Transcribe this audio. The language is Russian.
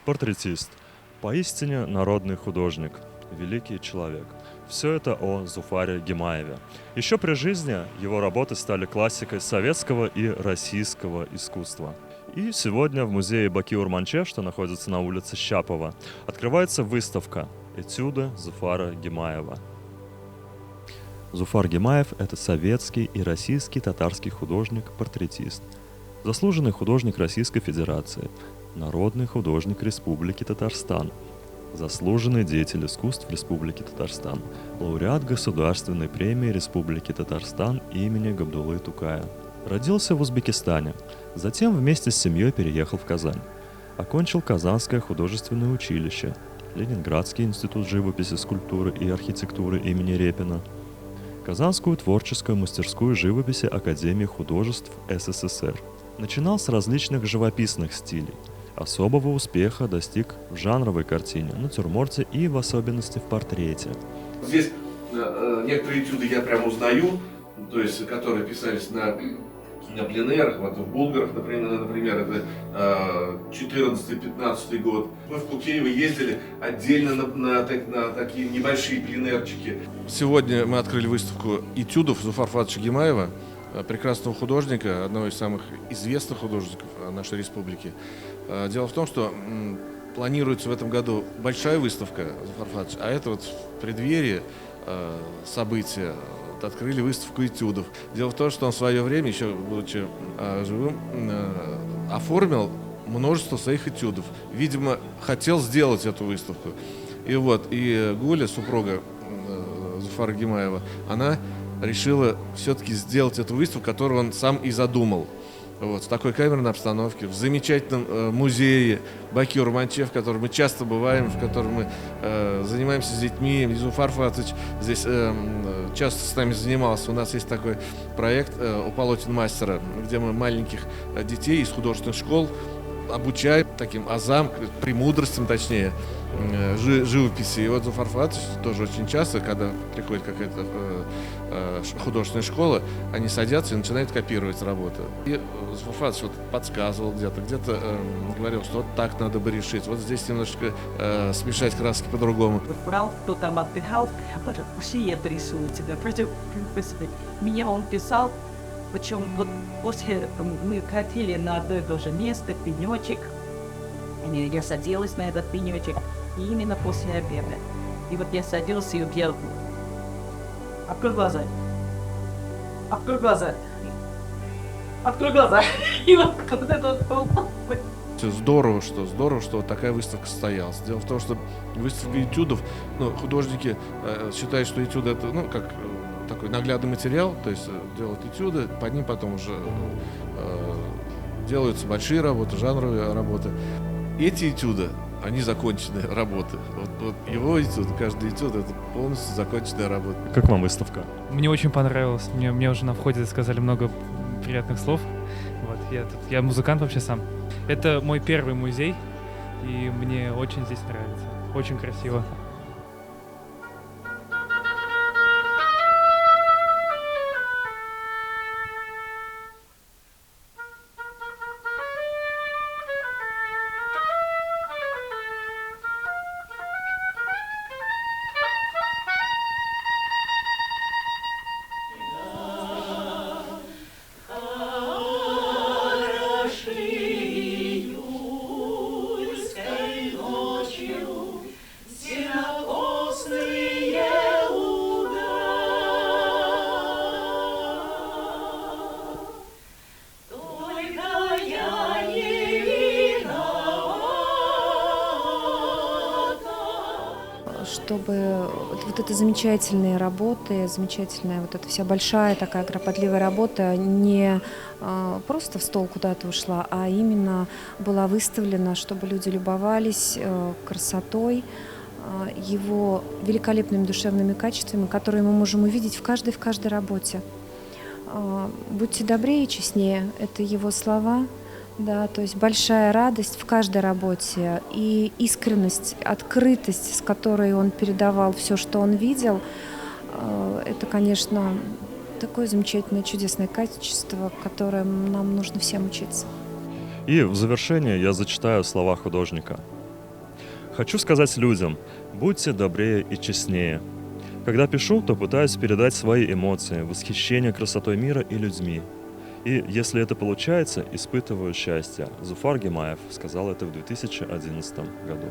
Портретист. Поистине народный художник, великий человек. Все это о Зуфаре Гимаеве. Еще при жизни его работы стали классикой советского и российского искусства. И сегодня в музее Баки-Урманче, что находится на улице Щапова, открывается выставка «Этюды Зуфара Гимаева». Зуфар Гимаев – это советский и российский татарский художник-портретист, заслуженный художник Российской Федерации, народный художник Республики Татарстан, заслуженный деятель искусств Республики Татарстан, лауреат Государственной премии Республики Татарстан имени Габдуллы Тукая. Родился в Узбекистане, затем вместе с семьей переехал в Казань. Окончил Казанское художественное училище, Ленинградский институт живописи, скульптуры и архитектуры имени Репина, Казанскую творческую мастерскую живописи Академии художеств СССР. Начинал с различных живописных стилей. Особого успеха достиг в жанровой картине, натюрморте и в особенности в портрете. Здесь некоторые этюды я прям узнаю, то есть которые писались на пленэрах, вот в Булгарах, например, это 14-15 год. Мы в Пукеево ездили отдельно на такие небольшие пленэрчики. Сегодня мы открыли выставку этюдов Зуфара Фатовича Гимаева, прекрасного художника, одного из самых известных художников нашей республики. Дело в том, что планируется в этом году большая выставка Зуфара Фатовича, а это вот в преддверии события открыли выставку этюдов. Дело в том, что он в свое время, еще будучи живым, оформил множество своих этюдов. Видимо, хотел сделать эту выставку. И Гуля, супруга Зуфара Гимаева, она решила все-таки сделать эту выставку, которую он сам и задумал. В такой камерной обстановке, в замечательном музее Баки-Урманче, в котором мы часто бываем, в котором мы занимаемся с детьми. Зуфар Фатович здесь часто с нами занимался. У нас есть такой проект у полотен мастера, где мы маленьких детей из художественных школ обучаем таким азам, премудростям, точнее, живописи. И вот Зуфар Фатович тоже очень часто, когда приходит какая-то художественная школа, они садятся и начинают копировать работы. И Зуфар Фатович вот подсказывал где-то говорил, что вот так надо бы решить, вот здесь немножко смешать краски по-другому. Брал, кто там отдыхал, все это рисуют тебя. Меня он писал, причем вот после мы хотели на одно и то же место, пенечек. Я садилась на этот пенечек, и именно после обеда. И вот я садился и убил. Открой глаза. Открой глаза. Открой глаза. И вот это вот. Здорово, что вот такая выставка состоялась. Дело в том, что выставка этюдов, художники считают, что этюды это, как такой наглядный материал, то есть делают этюды, под ним потом уже делаются большие работы, жанровые работы. Эти этюды, они законченные работы. Вот его этюд, каждый этюд — это полностью законченная работа. Как вам выставка? Мне очень понравилось. Мне уже на входе сказали много приятных слов. Вот, я музыкант вообще сам. Это мой первый музей, и мне очень здесь нравится. Очень красиво. Чтобы вот эта замечательная работа, замечательная вот эта вся большая такая кропотливая работа не просто в стол куда-то ушла, а именно была выставлена, чтобы люди любовались красотой, его великолепными душевными качествами, которые мы можем увидеть в каждой работе. «Будьте добрее и честнее» — это его слова. Да, то есть большая радость в каждой работе и искренность, открытость, с которой он передавал все, что он видел, это, конечно, такое замечательное, чудесное качество, которым нам нужно всем учиться. И в завершение я зачитаю слова художника. Хочу сказать людям, будьте добрее и честнее. Когда пишу, то пытаюсь передать свои эмоции, восхищение красотой мира и людьми. И если это получается, испытываю счастье. Зуфар Гимаев сказал это в 2011 году.